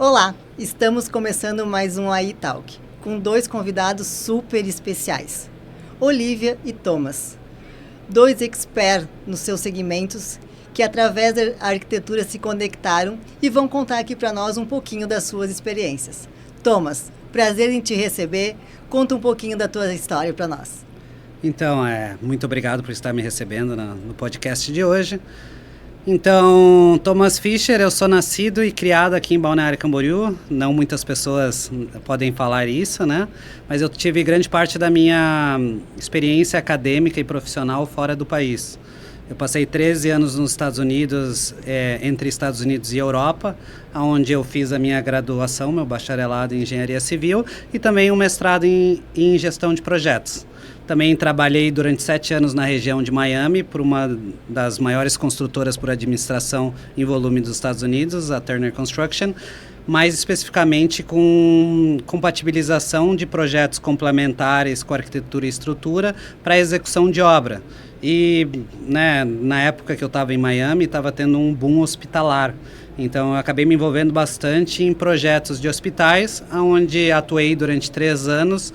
Olá, estamos começando mais um AI Talk, com dois convidados super especiais, Olivia e Thomas, dois experts nos seus segmentos que através da arquitetura se conectaram e vão contar aqui para nós um pouquinho das suas experiências. Thomas, prazer em te receber, conta um pouquinho da tua história para nós. Então, muito obrigado por estar me recebendo no podcast de hoje. Então, Thomas Fischer, eu sou nascido e criado aqui em Balneário Camboriú. Não muitas pessoas podem falar isso, né? Mas eu tive grande parte da minha experiência acadêmica e profissional fora do país. Eu passei 13 anos nos Estados Unidos, entre Estados Unidos e Europa, onde eu fiz a minha graduação, meu bacharelado em Engenharia Civil e também um mestrado em Gestão de Projetos. Também trabalhei durante 7 anos na região de Miami, por uma das maiores construtoras por administração em volume dos Estados Unidos, a Turner Construction, mais especificamente com compatibilização de projetos complementares com arquitetura e estrutura para execução de obra. E na época que eu estava em Miami, estava tendo um boom hospitalar. Então, eu acabei me envolvendo bastante em projetos de hospitais, onde atuei durante 3 anos,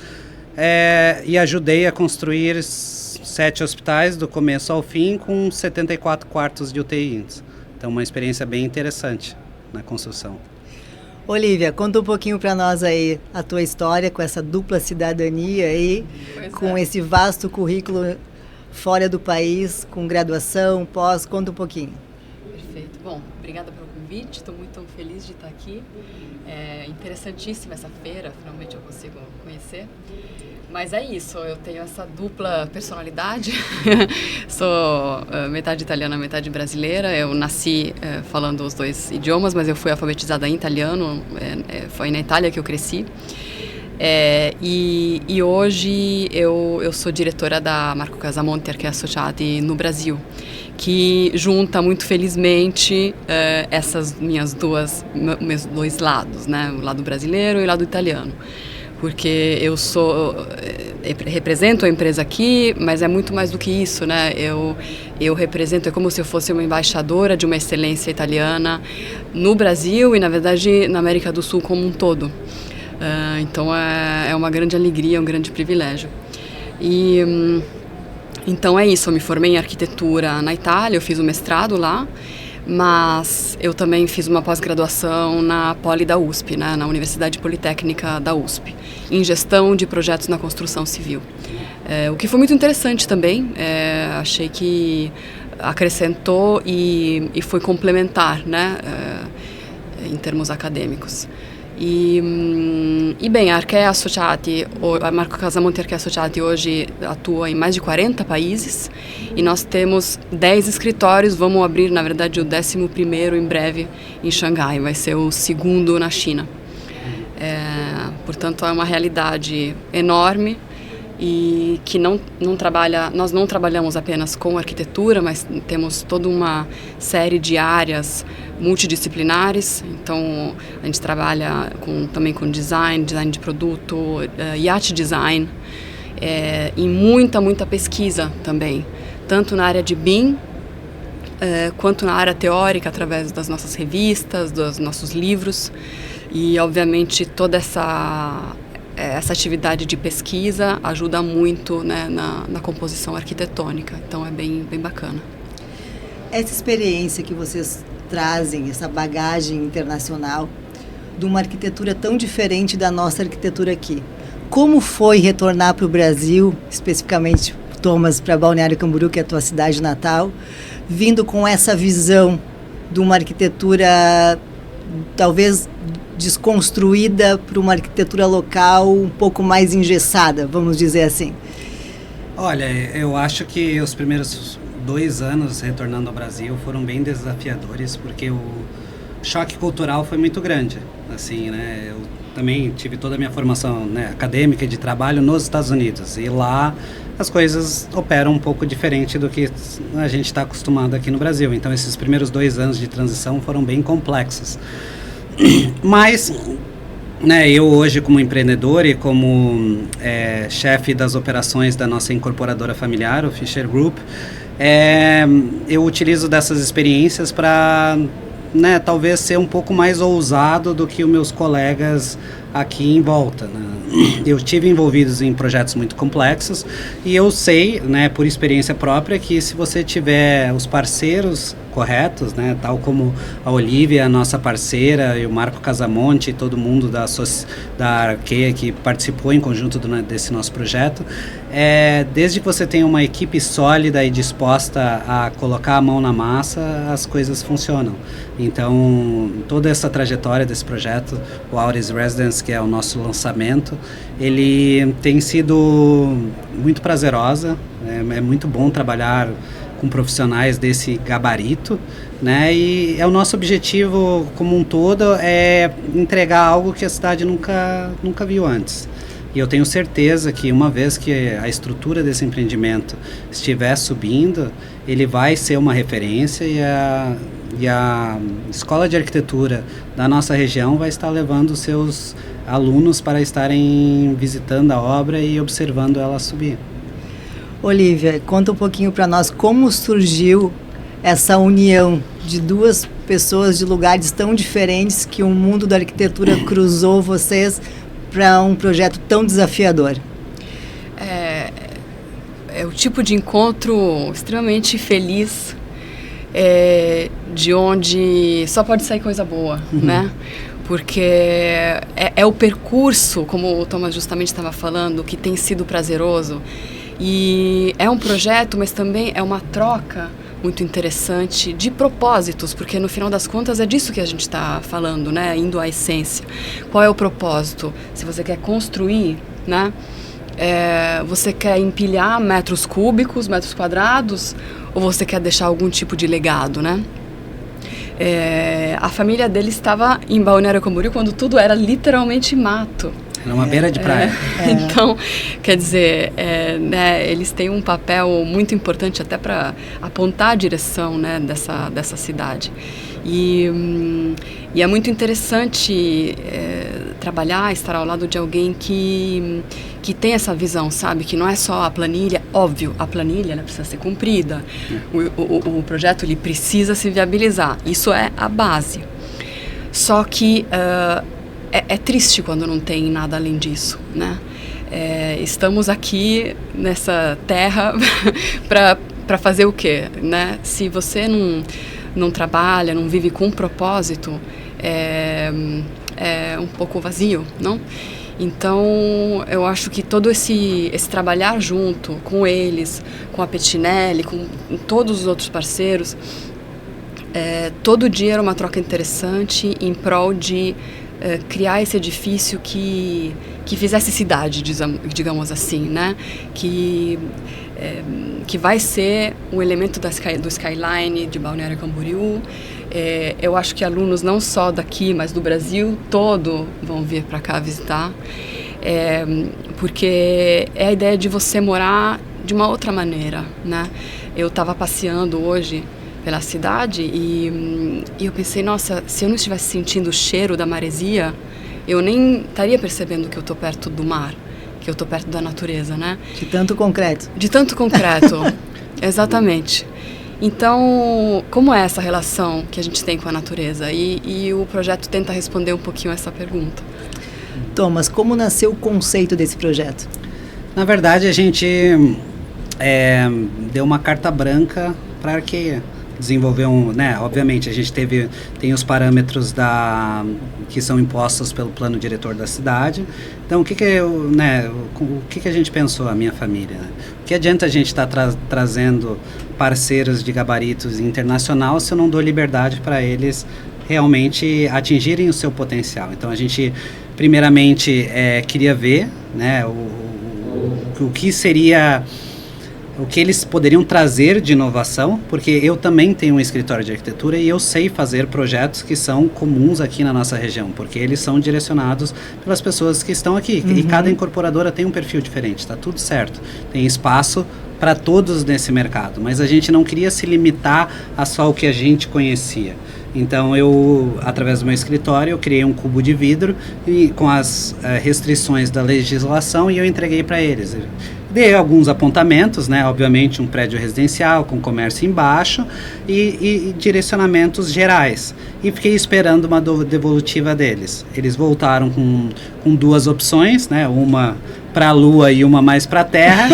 e ajudei a construir 7 hospitais do começo ao fim com 74 quartos de UTI. Então, uma experiência bem interessante na construção. Olivia, conta um pouquinho para nós aí a tua história com essa dupla cidadania aí, com esse vasto currículo fora do país, com graduação, pós, conta um pouquinho. Perfeito. Bom, obrigada pelo convite, estou muito feliz de estar aqui. É interessantíssima essa feira, finalmente eu consigo conhecer. Mas é isso, eu tenho essa dupla personalidade, sou metade italiana, metade brasileira. Eu nasci falando os 2 idiomas, mas eu fui alfabetizada em italiano, foi na Itália que eu cresci. E hoje eu sou diretora da Marco Casamonte Archi Associati no Brasil, que junta muito felizmente essas meus 2 lados, né? O lado brasileiro e o lado italiano. Porque eu represento a empresa aqui, mas é muito mais do que isso, né? Eu represento, é como se eu fosse uma embaixadora de uma excelência italiana no Brasil e, na verdade, na América do Sul como um todo. Então é uma grande alegria, um grande privilégio. Então é isso, eu me formei em arquitetura na Itália, eu fiz o mestrado lá, mas eu também fiz uma pós-graduação na Poli da USP, né, na Universidade Politécnica da USP, em gestão de projetos na construção civil. O que foi muito interessante também, achei que acrescentou e foi complementar, né, em termos acadêmicos. E bem, a Archi Associati, a Marco Casamonte Archi Associati hoje atua em mais de 40 países e nós temos 10 escritórios, vamos abrir na verdade o 11º em breve em Xangai, vai ser o 2º na China. Portanto é uma realidade enorme e que nós não trabalhamos apenas com arquitetura, mas temos toda uma série de áreas multidisciplinares. Então a gente trabalha também com design de produto, yacht design, e muita pesquisa também, tanto na área de BIM quanto na área teórica, através das nossas revistas, dos nossos livros, e obviamente toda essa atividade de pesquisa ajuda muito, né, na composição arquitetônica, então é bem bacana. Essa experiência que vocês trazem, essa bagagem internacional de uma arquitetura tão diferente da nossa arquitetura aqui, como foi retornar para o Brasil, especificamente, Thomas, para Balneário Camboriú, que é a tua cidade natal, vindo com essa visão de uma arquitetura talvez desconstruída para uma arquitetura local um pouco mais engessada, vamos dizer assim? Olha, eu acho que os primeiros 2 anos retornando ao Brasil foram bem desafiadores, porque o choque cultural foi muito grande, assim, né? Eu também tive toda a minha formação, né, acadêmica e de trabalho nos Estados Unidos, e lá as coisas operam um pouco diferente do que a gente está acostumado aqui no Brasil. Então esses primeiros 2 anos de transição foram bem complexos. Mas, né, eu hoje como empreendedor e como chefe das operações da nossa incorporadora familiar, o Fischer Group, eu utilizo dessas experiências para né, talvez ser um pouco mais ousado do que os meus colegas aqui em volta, né? Eu tive envolvidos em projetos muito complexos e eu sei, né, por experiência própria, que se você tiver os parceiros corretos, né, tal como a Olivia, a nossa parceira, e o Marco Casamonte e todo mundo da Arqueia que participou em conjunto desse nosso projeto, desde que você tenha uma equipe sólida e disposta a colocar a mão na massa, as coisas funcionam. Então, toda essa trajetória desse projeto, o Auris Residence, que é o nosso lançamento, ele tem sido muito prazerosa, é muito bom trabalhar com profissionais desse gabarito, né? E o nosso objetivo como um todo é entregar algo que a cidade nunca viu antes. E eu tenho certeza que uma vez que a estrutura desse empreendimento estiver subindo, ele vai ser uma referência e a Escola de Arquitetura da nossa região vai estar levando seus alunos para estarem visitando a obra e observando ela subir. Olivia, conta um pouquinho para nós como surgiu essa união de duas pessoas de lugares tão diferentes que o mundo da arquitetura cruzou vocês para um projeto tão desafiador. É o tipo de encontro extremamente feliz, de onde só pode sair coisa boa, né? Porque é o percurso, como o Thomas justamente estava falando, que tem sido prazeroso. E é um projeto, mas também é uma troca muito interessante de propósitos, porque no final das contas é disso que a gente está falando, né? Indo à essência. Qual é o propósito? Se você quer construir, né? Você quer empilhar metros cúbicos, metros quadrados, ou você quer deixar algum tipo de legado, né? A família dele estava em Balneário Camboriú quando tudo era literalmente mato. Era uma beira de praia. Então, quer dizer, né, eles têm um papel muito importante até para apontar a direção, né, dessa cidade. E é muito interessante trabalhar, estar ao lado de alguém que tem essa visão, sabe? Que não é só a planilha. Óbvio, a planilha, né, precisa ser cumprida. O projeto ele precisa se viabilizar. Isso é a base. Só que é triste quando não tem nada além disso, né? Estamos aqui nessa terra para fazer o quê, né? Se você não trabalha, não vive com um propósito, é um pouco vazio, não? Então, eu acho que todo esse trabalhar junto com eles, com a Pettinelli, com todos os outros parceiros, todo dia era uma troca interessante em prol de criar esse edifício que fizesse cidade, digamos assim, né? Que vai ser um elemento do skyline de Balneário Camboriú. Eu acho que alunos não só daqui, mas do Brasil todo vão vir para cá visitar, porque é a ideia de você morar de uma outra maneira, né? Eu estava passeando hoje pela cidade e eu pensei, nossa, se eu não estivesse sentindo o cheiro da maresia, eu nem estaria percebendo que eu estou perto do mar, que eu estou perto da natureza, né? De tanto concreto. De tanto concreto, exatamente. Então, como é essa relação que a gente tem com a natureza? E o projeto tenta responder um pouquinho essa pergunta. Thomas, como nasceu o conceito desse projeto? Na verdade, a gente deu uma carta branca para a Arqueia. Desenvolver né? Obviamente, a gente tem os parâmetros que são impostos pelo plano diretor da cidade. Então, o que a gente pensou, a minha família? Né? O que adianta a gente estar trazendo parceiros de gabaritos internacional se eu não dou liberdade para eles realmente atingirem o seu potencial? Então, a gente, primeiramente, queria ver, né, o que seria... o que eles poderiam trazer de inovação, porque eu também tenho um escritório de arquitetura e eu sei fazer projetos que são comuns aqui na nossa região, porque eles são direcionados pelas pessoas que estão aqui. E cada incorporadora tem um perfil diferente, está tudo certo. Tem espaço para todos nesse mercado, mas a gente não queria se limitar a só o que a gente conhecia. Então, através do meu escritório, eu criei um cubo de vidro com as restrições da legislação e eu entreguei para eles. Dei alguns apontamentos, né? Obviamente um prédio residencial com comércio embaixo e direcionamentos gerais. E fiquei esperando uma devolutiva deles. Eles voltaram com duas opções, né? Uma para a Lua e uma mais para a Terra.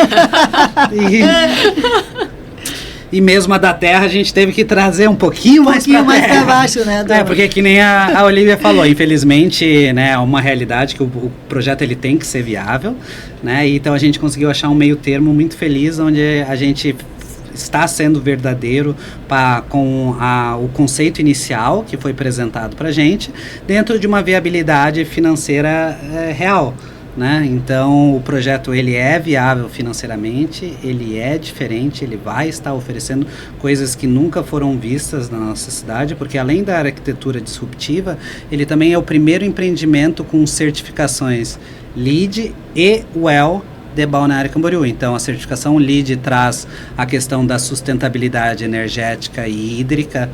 E mesmo a da Terra a gente teve que trazer um pouquinho mais para baixo, né? Porque que nem a Olivia falou, infelizmente, né, é uma realidade que o projeto ele tem que ser viável, né? Então a gente conseguiu achar um meio termo muito feliz, onde a gente está sendo verdadeiro com o conceito inicial que foi apresentado para a gente, dentro de uma viabilidade financeira real. Né? Então o projeto ele é viável financeiramente, ele é diferente, ele vai estar oferecendo coisas que nunca foram vistas na nossa cidade, porque além da arquitetura disruptiva, ele também é o primeiro empreendimento com certificações LEED e WELL de Balneário Camboriú. Então a certificação LEED traz a questão da sustentabilidade energética e hídrica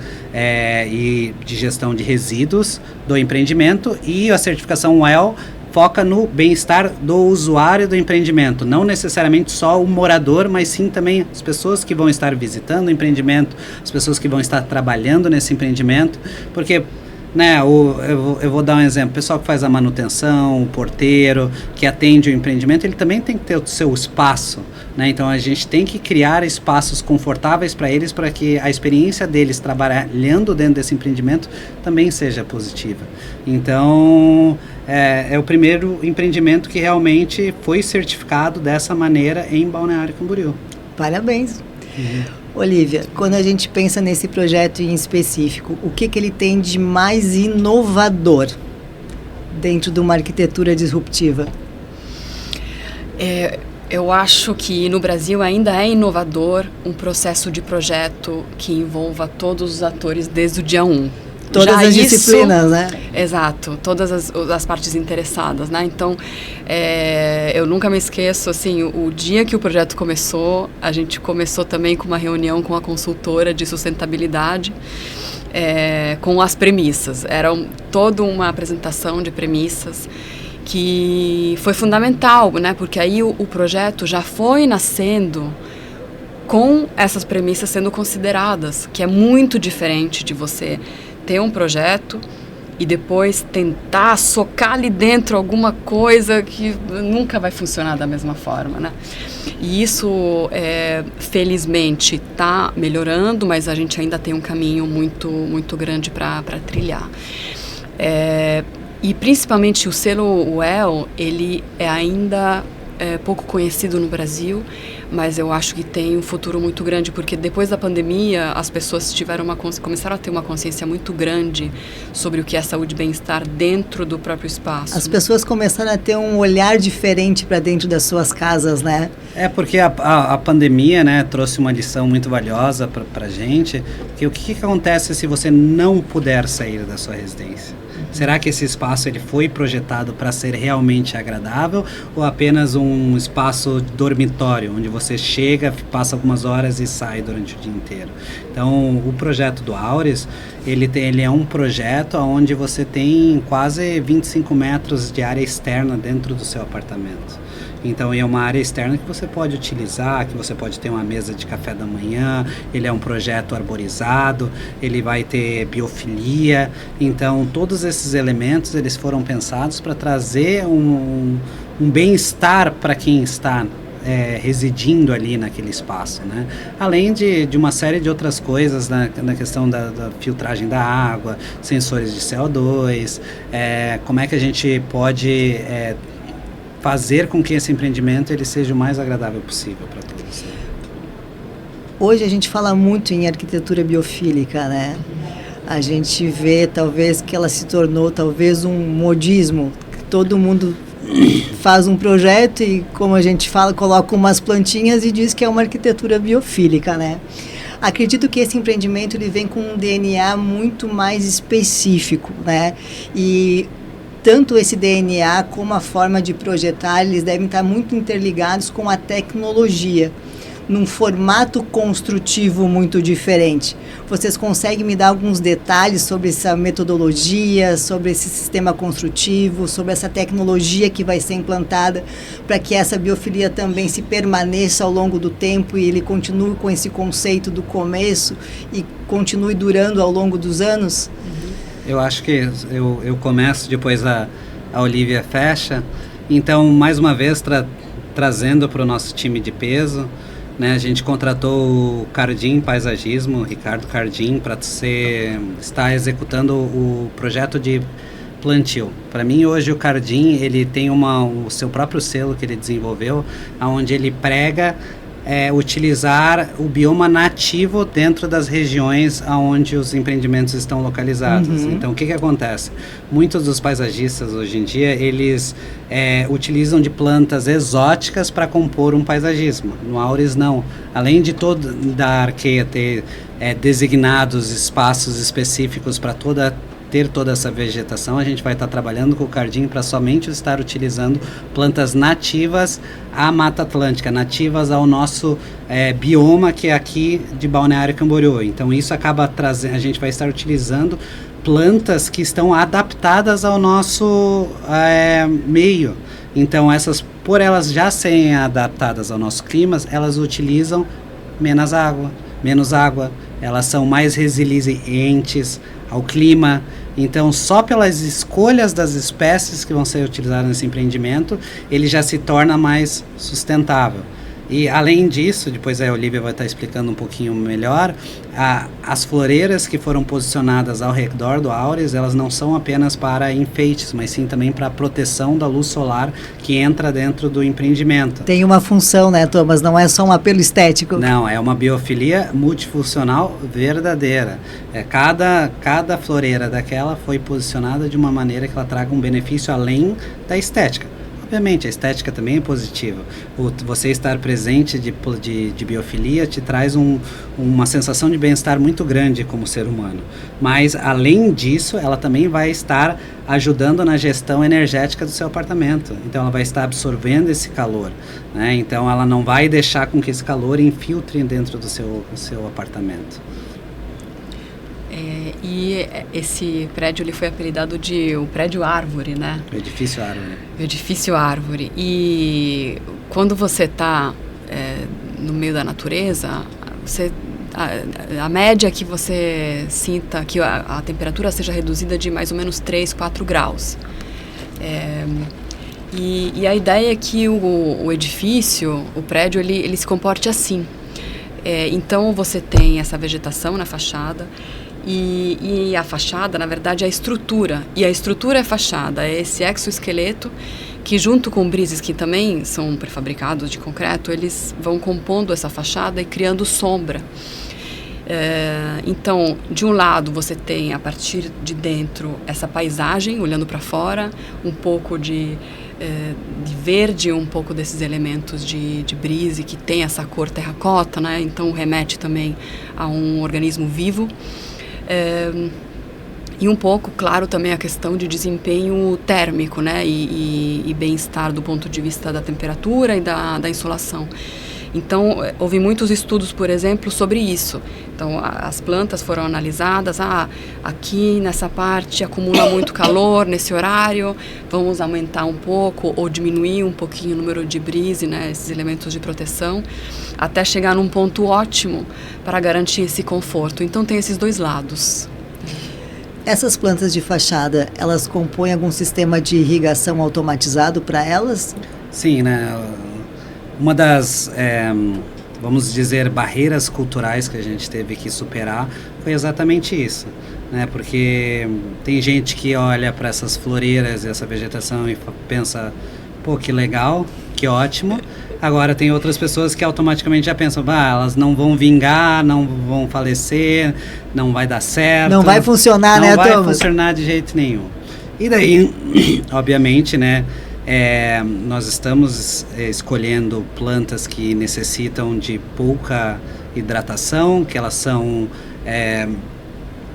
e de gestão de resíduos do empreendimento, e a certificação WELL foca no bem-estar do usuário do empreendimento, não necessariamente só o morador, mas sim também as pessoas que vão estar visitando o empreendimento, as pessoas que vão estar trabalhando nesse empreendimento, porque, né, eu vou dar um exemplo, o pessoal que faz a manutenção, o porteiro, que atende o empreendimento, ele também tem que ter o seu espaço, né? Então a gente tem que criar espaços confortáveis para eles, para que a experiência deles trabalhando dentro desse empreendimento também seja positiva. Então é o primeiro empreendimento que realmente foi certificado dessa maneira em Balneário Camboriú. Parabéns. Olivia, quando a gente pensa nesse projeto em específico, o que ele tem de mais inovador dentro de uma arquitetura disruptiva? Eu acho que no Brasil ainda é inovador um processo de projeto que envolva todos os atores desde o dia 1. Todas as disciplinas, né? Exato, todas as partes interessadas, né? Então, eu nunca me esqueço, assim, o dia que o projeto começou, a gente começou também com uma reunião com a consultora de sustentabilidade, com as premissas. Era toda uma apresentação de premissas que foi fundamental, né? Porque aí o projeto já foi nascendo com essas premissas sendo consideradas, que é muito diferente de você ter um projeto e depois tentar socar ali dentro alguma coisa que nunca vai funcionar da mesma forma, né? E isso, felizmente, está melhorando, mas a gente ainda tem um caminho muito, muito grande para trilhar. E principalmente o selo WELL, ele é ainda pouco conhecido no Brasil, mas eu acho que tem um futuro muito grande, porque depois da pandemia as pessoas começaram a ter uma consciência muito grande sobre o que é saúde e bem-estar dentro do próprio espaço. As pessoas começaram a ter um olhar diferente para dentro das suas casas, né? Porque a pandemia, né, trouxe uma lição muito valiosa para a gente, que o que acontece se você não puder sair da sua residência? Será que esse espaço ele foi projetado para ser realmente agradável ou apenas um espaço dormitório, onde você chega, passa algumas horas e sai durante o dia inteiro? Então, o projeto do Auris, ele é um projeto onde você tem quase 25 metros de área externa dentro do seu apartamento. Então, é uma área externa que você pode utilizar, que você pode ter uma mesa de café da manhã, ele é um projeto arborizado, ele vai ter biofilia. Então, todos esses elementos, eles foram pensados para trazer um bem-estar para quem está residindo ali naquele espaço, né? Além de uma série de outras coisas na questão da filtragem da água, sensores de CO2, como é que a gente pode fazer com que esse empreendimento ele seja o mais agradável possível para todos. Hoje a gente fala muito em arquitetura biofílica, né? A gente vê talvez que ela se tornou talvez um modismo, que todo mundo faz um projeto e, como a gente fala, coloca umas plantinhas e diz que é uma arquitetura biofílica, né? Acredito que esse empreendimento ele vem com um DNA muito mais específico, né? E tanto esse DNA como a forma de projetar, eles devem estar muito interligados com a tecnologia. num formato construtivo muito diferente. Vocês conseguem me dar alguns detalhes sobre essa metodologia, sobre esse sistema construtivo, sobre essa tecnologia que vai ser implantada para que essa biofilia também se permaneça ao longo do tempo e ele continue com esse conceito do começo e continue durando ao longo dos anos? Eu acho que eu começo, depois a Olivia fecha. Então, mais uma vez, trazendo para o nosso time de peso, né, a gente contratou o Cardim Paisagismo, o Ricardo Cardim, para estar executando o projeto de plantio. Para mim, hoje, o Cardim, ele tem o seu próprio selo que ele desenvolveu, onde ele prega utilizar o bioma nativo dentro das regiões onde os empreendimentos estão localizados. Então, o que acontece? Muitos dos paisagistas, hoje em dia, eles utilizam de plantas exóticas para compor um paisagismo. No Auris, não. Além de da Arqueia ter designados espaços específicos para ter toda essa vegetação, a gente vai estar trabalhando com o Cardim para somente estar utilizando plantas nativas à Mata Atlântica, nativas ao nosso bioma que é aqui de Balneário Camboriú. Então isso acaba trazendo, a gente vai estar utilizando plantas que estão adaptadas ao nosso meio. Então por elas já serem adaptadas ao nosso clima, elas utilizam menos água, elas são mais resilientes ao clima. Então, só pelas escolhas das espécies que vão ser utilizadas nesse empreendimento, ele já se torna mais sustentável. E, além disso, depois a Olivia vai estar explicando um pouquinho melhor, as floreiras que foram posicionadas ao redor do Auris, elas não são apenas para enfeites, mas sim também para proteção da luz solar que entra dentro do empreendimento. Tem uma função, né, Thomas? Não é só um apelo estético. Não, é uma biofilia multifuncional verdadeira. Cada floreira daquela foi posicionada de uma maneira que ela traga um benefício além da estética. Obviamente, a estética também é positiva. Você estar presente de biofilia te traz uma sensação de bem-estar muito grande como ser humano. Mas, além disso, ela também vai estar ajudando na gestão energética do seu apartamento. Então, ela vai estar absorvendo esse calor, né? Então, ela não vai deixar com que esse calor infiltre dentro do seu apartamento. E esse prédio ele foi apelidado de o prédio árvore, né? O edifício árvore. O edifício árvore. E quando você está no meio da natureza, a média que você sinta que a temperatura seja reduzida de mais ou menos 3, 4 graus. E a ideia é que o edifício, o prédio, ele se comporte assim. Então você tem essa vegetação na fachada. E a fachada, na verdade, é a estrutura. E a estrutura é a fachada, é esse exoesqueleto que, junto com brises que também são prefabricados de concreto, eles vão compondo essa fachada e criando sombra. Então, de um lado, você tem, a partir de dentro, essa paisagem, olhando para fora, um pouco de verde, um pouco desses elementos de brise, que tem essa cor terracota, né? Então, remete também a um organismo vivo. E um pouco, claro, também a questão de desempenho térmico, né, e bem-estar do ponto de vista da temperatura e da insolação. Então, houve muitos estudos, por exemplo, sobre isso. Então, as plantas foram analisadas, aqui nessa parte acumula muito calor nesse horário, vamos aumentar um pouco ou diminuir um pouquinho o número de brise, né, esses elementos de proteção, até chegar num ponto ótimo para garantir esse conforto. Então, tem esses dois lados. Essas plantas de fachada, elas compõem algum sistema de irrigação automatizado para elas? Sim, né? Uma das, vamos dizer, barreiras culturais que a gente teve que superar foi exatamente isso, né? Porque tem gente que olha para essas floreiras e essa vegetação e pensa, pô, que legal, que ótimo. Agora tem outras pessoas que automaticamente já pensam, elas não vão vingar, não vão falecer, não vai dar certo. Não vai funcionar, né, Thomas? Não vai funcionar de jeito nenhum. E daí, obviamente, né, nós estamos escolhendo plantas que necessitam de pouca hidratação, que elas são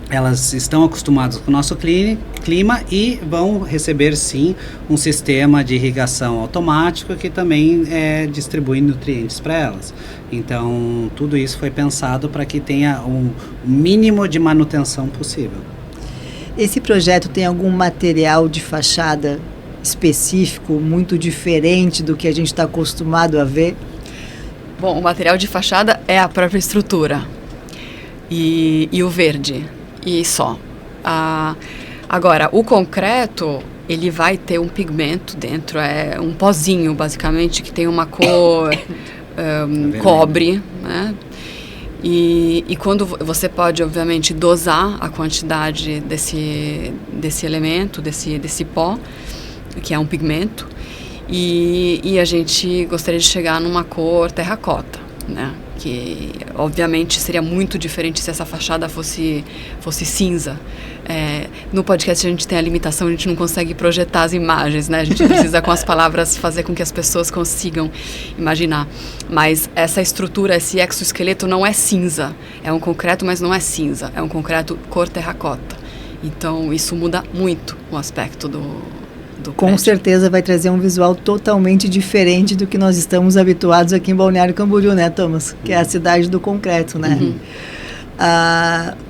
elas estão acostumadas com o nosso clima e vão receber sim um sistema de irrigação automático que também distribui nutrientes para elas. Então tudo isso foi pensado para que tenha um mínimo de manutenção possível. Esse projeto tem algum material de fachada específico, muito diferente do que a gente está acostumado a ver? Bom, o material de fachada é a própria estrutura e o verde. E só. Agora, o concreto, ele vai ter um pigmento dentro, é um pozinho, basicamente, que tem uma cor cobre, né? E quando você pode, obviamente, dosar a quantidade desse elemento, desse pó, que é um pigmento, e a gente gostaria de chegar numa cor terracota, né? Que obviamente seria muito diferente se essa fachada fosse cinza. No podcast a gente tem a limitação, a gente não consegue projetar as imagens, né? A gente precisa com as palavras fazer com que as pessoas consigam imaginar. Mas essa estrutura, esse exoesqueleto não é cinza. É um concreto, mas não é cinza. É um concreto cor terracota. Então isso muda muito o aspecto do Com prédio. Certeza vai trazer um visual totalmente diferente do que nós estamos habituados aqui em Balneário Camboriú, né, Thomas? Que é a cidade do concreto, né? Uhum.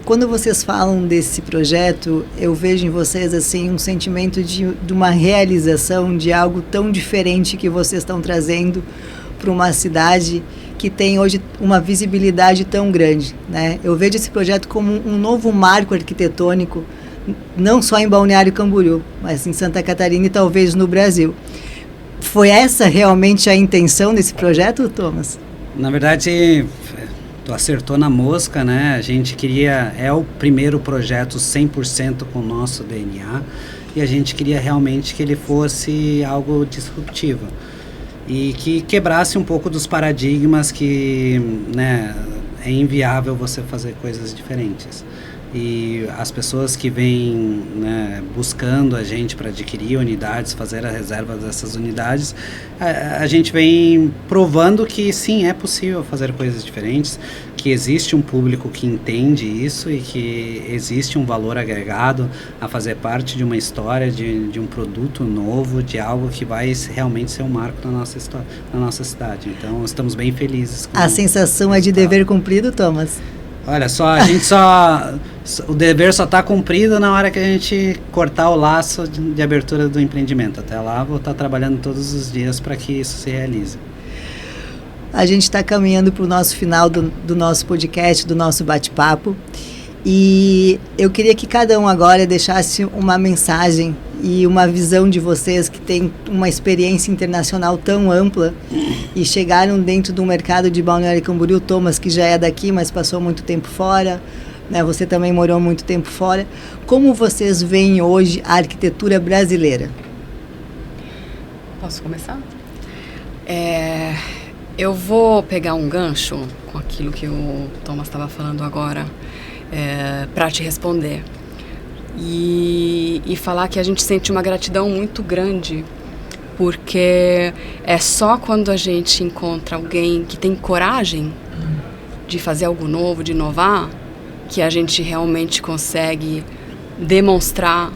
Quando vocês falam desse projeto, eu vejo em vocês assim um sentimento de uma realização de algo tão diferente que vocês estão trazendo para uma cidade que tem hoje uma visibilidade tão grande, né? Eu vejo esse projeto como um novo marco arquitetônico, não só em Balneário Camboriú, mas em Santa Catarina e talvez no Brasil. Foi essa realmente a intenção desse projeto, Thomas? Na verdade, tu acertou na mosca, né? A gente queria, é o primeiro projeto 100% com o nosso DNA, e a gente queria realmente que ele fosse algo disruptivo e que quebrasse um pouco dos paradigmas que, né, é inviável você fazer coisas diferentes. E as pessoas que vêm, né, buscando a gente para adquirir unidades, fazer a reserva dessas unidades, a gente vem provando que sim, é possível fazer coisas diferentes, que existe um público que entende isso e que existe um valor agregado a fazer parte de uma história, de um produto novo, de algo que vai realmente ser um marco na nossa história, na nossa cidade. Então estamos bem felizes com a sensação é de dever cumprido, Thomas? Olha, o dever só está cumprido na hora que a gente cortar o laço de abertura do empreendimento. Até lá, vou estar trabalhando todos os dias para que isso se realize. A gente está caminhando para o nosso final do nosso podcast, do nosso bate-papo. E eu queria que cada um agora deixasse uma mensagem e uma visão de vocês que tem uma experiência internacional tão ampla e chegaram dentro do mercado de Balneário Camboriú. Thomas, que já é daqui, mas passou muito tempo fora, né? Você também morou muito tempo fora. Como vocês veem hoje a arquitetura brasileira? Posso começar? Eu vou pegar um gancho com aquilo que o Thomas estava falando agora, para te responder e falar que a gente sente uma gratidão muito grande, porque é só quando a gente encontra alguém que tem coragem de fazer algo novo, de inovar, que a gente realmente consegue demonstrar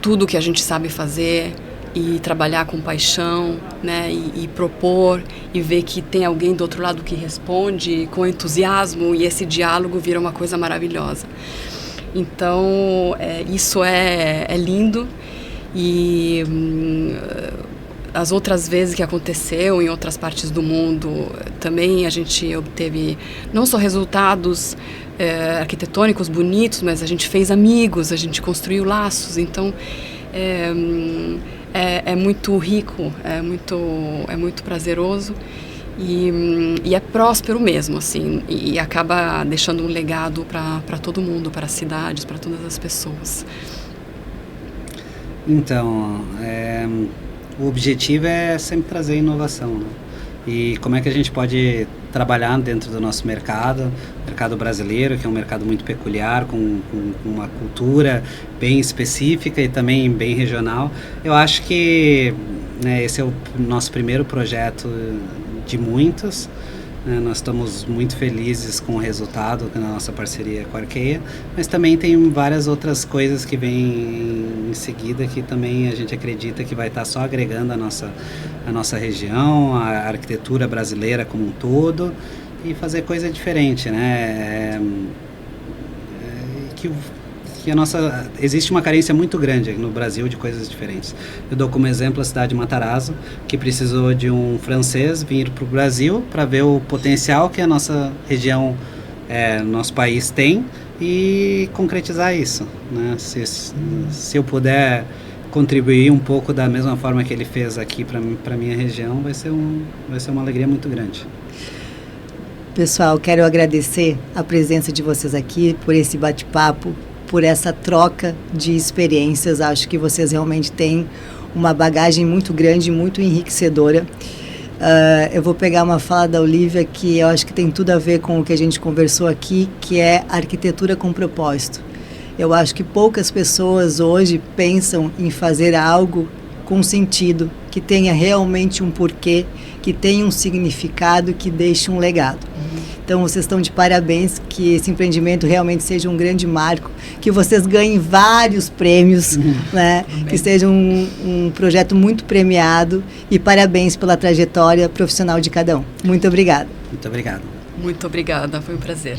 tudo que a gente sabe fazer e trabalhar com paixão, né, e propor e ver que tem alguém do outro lado que responde com entusiasmo, e esse diálogo vira uma coisa maravilhosa. Então isso é lindo. E as outras vezes que aconteceu em outras partes do mundo também a gente obteve não só resultados arquitetônicos bonitos, mas a gente fez amigos, a gente construiu laços. Então é muito rico, é muito prazeroso e é próspero mesmo, assim, e acaba deixando um legado para todo mundo, para as cidades, para todas as pessoas. Então, o objetivo é sempre trazer inovação, né? E como é que a gente pode trabalhar dentro do nosso mercado brasileiro, que é um mercado muito peculiar, com uma cultura bem específica e também bem regional. Eu acho que, né, esse é o nosso primeiro projeto de muitos, Nós estamos muito felizes com o resultado da nossa parceria com a Arqueia, mas também tem várias outras coisas que vêm em seguida que também a gente acredita que vai estar só agregando a nossa região, a arquitetura brasileira como um todo, e fazer coisa diferente, né? Existe uma carência muito grande no Brasil de coisas diferentes. Eu dou como exemplo a cidade de Matarazzo, que precisou de um francês vir para o Brasil para ver o potencial que a nossa região, nosso país tem, e concretizar isso, né? Se eu puder contribuir um pouco da mesma forma que ele fez aqui para minha região, vai ser uma alegria muito grande. Pessoal, quero agradecer a presença de vocês aqui, por esse bate-papo, por essa troca de experiências. Acho que vocês realmente têm uma bagagem muito grande, muito enriquecedora. Eu vou pegar uma fala da Olivia que eu acho que tem tudo a ver com o que a gente conversou aqui, que é arquitetura com propósito. Eu acho que poucas pessoas hoje pensam em fazer algo com sentido, que tenha realmente um porquê, que tenha um significado, que deixe um legado. Então, vocês estão de parabéns, que esse empreendimento realmente seja um grande marco, que vocês ganhem vários prêmios, né? Que seja um projeto muito premiado, e parabéns pela trajetória profissional de cada um. Muito obrigada. Muito obrigado. Muito obrigada, foi um prazer.